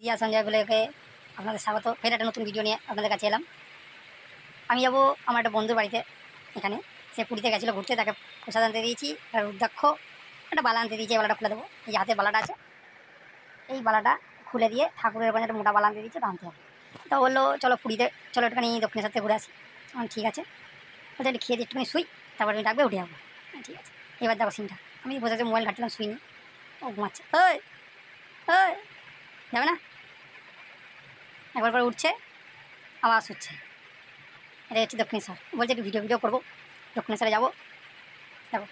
জিয়া সঞ্জয় ব্লগে আপনাদের স্বাগত। ফের একটা নতুন ভিডিও নিয়ে আপনাদের কাছে এলাম। আমি যাবো আমার একটা বন্ধুর বাড়িতে। এখানে সে পুরীতে গেছিলো ঘুরতে, তাকে প্রসাদ আনতে দিয়েছি, একটা রুদ্রাক্ষ, একটা বালা আনতে দিয়েছি। এই বালাটা খুলে দেবো। এই যে হাতে বালাটা আছে, এই বালাটা খুলে দিয়ে ঠাকুরের ওখানে একটা মোটা বালা আনতে দিয়েছি, ওটা আনতে হবে। তো বললো চলো পুরীতে, চলো একটুখানি দক্ষিণেশ্বর থেকে ঘুরে আসি। ঠিক আছে, বলছে একটু খেয়ে দিয়ে একটুখানি শুই, তারপর তুমি ডাকবে উঠে যাবো। ঠিক আছে, এবার দেখো সিনটা। আমি বসে বসে মোবাইল ঘাটছিলাম, শুইনি, ও ঘুমাচ্ছে। ওই ওই যাবে না? একবার পরে উঠছে, আওয়াজ হচ্ছে, এটা হচ্ছে দক্ষিণেশ্বর। বলছে একটু ভিডিও করবো, দক্ষিণেশ্বরে যাবো। দেখো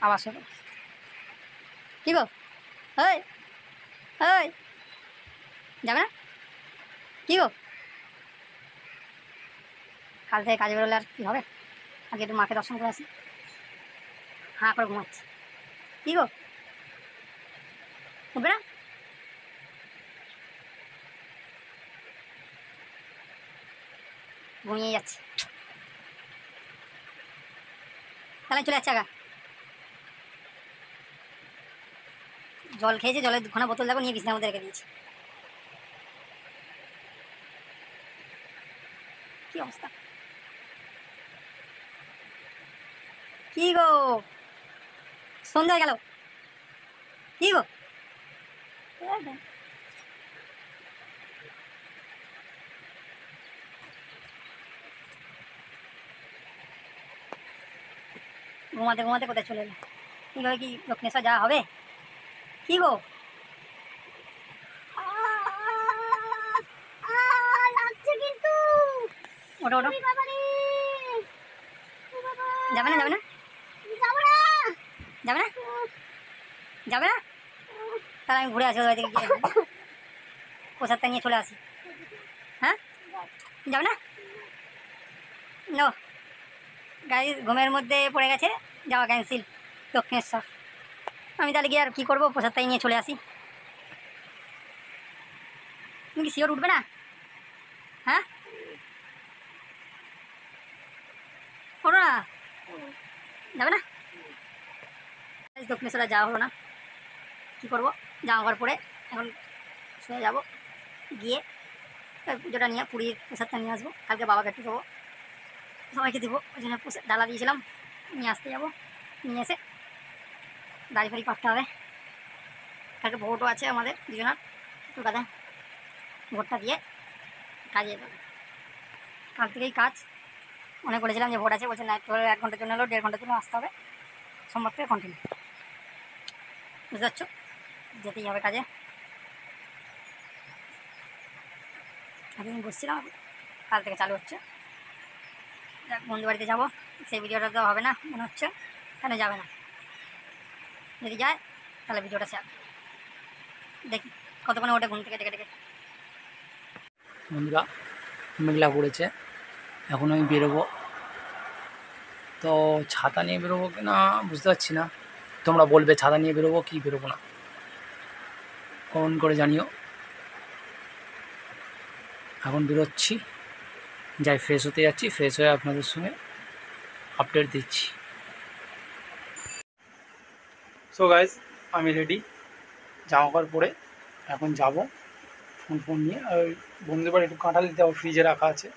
আওয়াজ হলো, কী গো? ওই ওই যাবে না? কী গো? কাল থেকে কাজে বেরোলে আর কী হবে? আগে একটু মাকে দর্শন করে আসি। হাঁ করে ঘুমাচ্ছে। কী গো, উঠবে না? ঘুমিয়ে যাচ্ছে, তাহলে চলে যাচ্ছে আগা। জল খেয়েছে, জলের দুখানা বোতল দেখো নিয়ে বিছানার মধ্যে রেখে দিয়েছে। কী অবস্থা! কী গো, সন্ধ্যা হয়ে গেল, কী গো? ঘুমাতে ঘুমাতে কোথায় চলে এলো? কীভাবে কি দক্ষিণেশ্বর যাওয়া হবে? কী গো? ওটা ওটা যাবে না? যাবে না? যাবে না? যাবে না? তাহলে আমি ঘুরে আসি ওই দিকে গিয়ে, প্রসাদটা নিয়ে চলে আসি। হ্যাঁ, যাবে না? নো, গাড়ি ঘুমের মধ্যে পড়ে গেছে, যাওয়া ক্যান্সেল দক্ষিণেশ্বর। আমি তাহলে গিয়ে আর কী করবো, প্রসাদটাই নিয়ে চলে আসি। তুমি কি শিওর উঠবে না? হ্যাঁ, ওঠো না, যাবে না? দক্ষিণেশ্বর যাওয়া হলো না, কী করবো? জামা কাপড় পরে এখন শুয়ে যাবো, গিয়ে পুজোটা নিয়ে পুরীর প্রসাদটা নিয়ে আসবো। কালকে বাবাকে একটু দেবো, সবাইকে দেবো, ওই জন্য ডালা দিয়েছিলাম, নিয়ে আসতে যাবো। নিয়ে এসে দাড়ি ফাড়ি কাটতে হবে। কালকে ভোটও আছে আমাদের দুজনের কলকাতায়। ভোটটা দিয়ে কাজে যাবে। কাল থেকেই কাজ। মনে করেছিলাম যে ভোট আছে, বলছে না, একটু 1 ঘন্টার জন্য হলো, 1.5 ঘন্টার জন্য আসতে হবে। সোমবার থেকে কন্টিনিউ, বুঝতে পারছো, যেতেই হবে কাজে। এতদিন বসছিলাম, কাল থেকে চালু হচ্ছে। যাক, বন্ধু বাড়িতে যাবো, সেই ভিডিওটা তো হবে না মনে হচ্ছে, কেন যাবে না। যদি যায় তাহলে ভিডিওটা শেয়ার দেখি কতক্ষণে ওটা ঘুম থেকে ডেকে ডেকে। বন্ধুরা, মেঘলা পড়েছে, এখন আমি বেরোবো। তো ছাতা নিয়ে বেরোবো কি না বুঝতে পারছি না। তোমরা বলবে ছাতা নিয়ে বেরোবো কি বেরোবো না, কমেন্ট করে জানিও। এখন বেরোচ্ছি, যাই ফ্রেশ হতে যাচ্ছি, ফ্রেশ হয়ে আপনাদের সঙ্গে আপডেট দিচ্ছি। সো গাইজ, আমি রেডি, জামা কাপড় পরে এখন যাব ফোন নিয়ে। আর বন্ধুদের বাড়ি একটু কাঁঠাল দিতে হবে, ফ্রিজে রাখা আছে,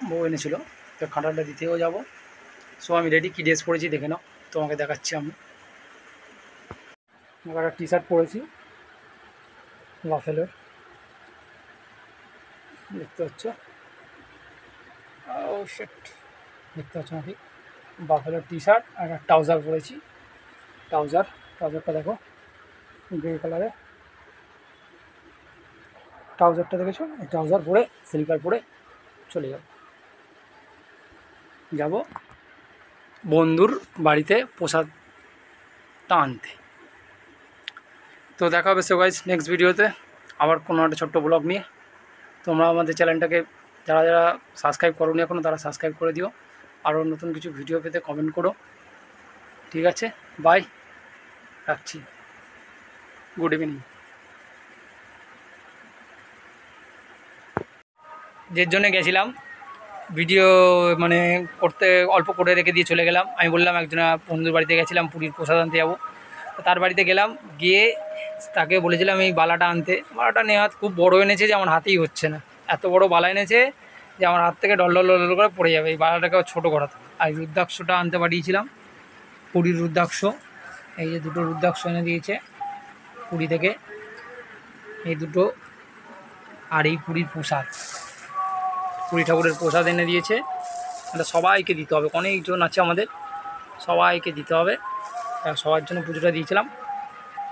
বউ এনেছিল, তো কাঁঠালটা দিতেও যাব। সো আমি রেডি, কী ড্রেস পরেছি দেখে নাও, তোমাকে দেখাচ্ছি। আমি একটা টি শার্ট পরেছি বাফেলোর, দেখতে পাচ্ছ, ও শিট, দেখতে পাচ্ছ নাকি? বাফেলোর টি শার্ট আর একটা ট্রাউজার পরেছি। ট্রাউজারটা দেখো, গ্রে কালারে ট্রাউজারটা দেখেছো? এই ট্রাউজার পরে স্লিপার পরে চলে যাব বন্ধুর বাড়িতে প্রসাদটা আনতে। তো দেখা হবে সো গাইজ নেক্সট ভিডিওতে, আবার কোনো একটা ছোট্ট ব্লগ নিয়ে। তোমরা আমাদের চ্যানেলটাকে যারা যারা সাবস্ক্রাইব করোনি এখনও, তারা সাবস্ক্রাইব করে দিও। আরও নতুন কিছু ভিডিও পেতে কমেন্ট করো। ঠিক আছে, বাই, রাখছি, গুড ইভিনিং। যে জন্য গেছিলাম ভিডিও মানে করতে, অল্প করে রেখে দিয়ে চলে গেলাম। আমি বললাম একজনা বন্ধুর বাড়িতে গেছিলাম, পুরীর প্রসাদ আনতে যাবো, তো তার বাড়িতে গেলাম, গিয়ে তাকে বলেছিলাম এই বালাটা আনতে। বালাটা নেওয়া খুব বড় এনেছে যে আমার হাতেই হচ্ছে না, এত বড় বালা এনেছে যে আমার হাত থেকে ডল ডল ডল ডল করে পড়ে যাবে। এই বালাটাকে ছোটো করাতে। আর এই রুদ্রাক্ষটা আনতে পাঠিয়েছিলাম, পুরীর রুদ্রাক্ষ। এই যে দুটো রুদ্রাক্ষ এনে দিয়েছে পুরী থেকে, এই দুটো। আর এই পুরীর প্রসাদ, পুরী ঠাকুরের প্রসাদ এনে দিয়েছে। এটা সবাইকে দিতে হবে, অনেকজন আছে আমাদের, সবাইকে দিতে হবে। সবার জন্য পুজোটা দিয়েছিলাম।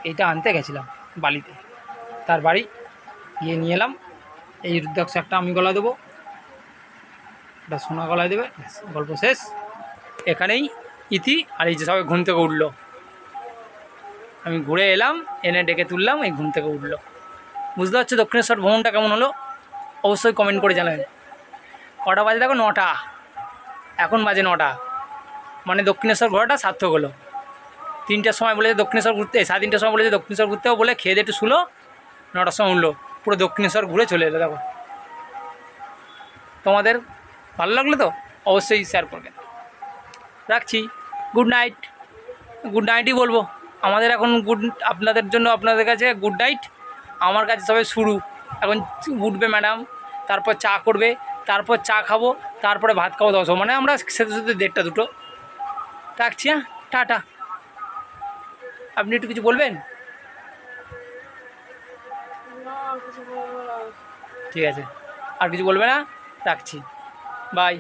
এইটা আনতে গেছিলাম বালিতে, তার বাড়ি গিয়ে নিয়ে এলাম। এই রুদ্রাক্ষ একটা আমি গলায় দেবো, এটা সোনা গলায় দেবে, ব্যাস, গল্প শেষ। এখানেই ইতি। আর এই যে সবাই ঘুম থেকে উঠলো, আমি ঘুরে এলাম, এনে ডেকে তুললাম, এই ঘুম থেকে উঠলো। বুঝতে পারছো দক্ষিণেশ্বর ভ্রমণটা কেমন হলো? অবশ্যই কমেন্ট করে জানাবেন। কটা বাজে দেখো? 9টা। এখন বাজে 9টা, মানে দক্ষিণেশ্বর ঘোরাটা সার্থক হলো। 3টার সময় বলেছে দক্ষিণেশ্বর ঘুরতে, 3:30টার সময় বলেছে দক্ষিণেশ্বর ঘুরতেও, বলে খেয়ে দিয়ে একটু শুলো, 9টার সময় উঠলো, পুরো দক্ষিণেশ্বর ঘুরে চলে এলো। দেখো, তোমাদের ভালো লাগলো তো? অবশ্যই শেয়ার করবেন। রাখছি, গুড নাইট। গুড নাইটই বলবো। আমাদের এখন আপনাদের জন্য, আপনাদের কাছে গুড নাইট, আমার কাছে সবাই শুরু। এখন উঠবে ম্যাডাম, তারপর চা করবে, তারপর চা খাবো, তারপরে ভাত খাবো 10, মানে আমরা সেতে সেতে 1:30 2টো। রাখছি, হ্যাঁ, টাটা। আপনি একটু কিছু বলবেন? ঠিক আছে, আর কিছু বলবে না? রাখছি, বাই।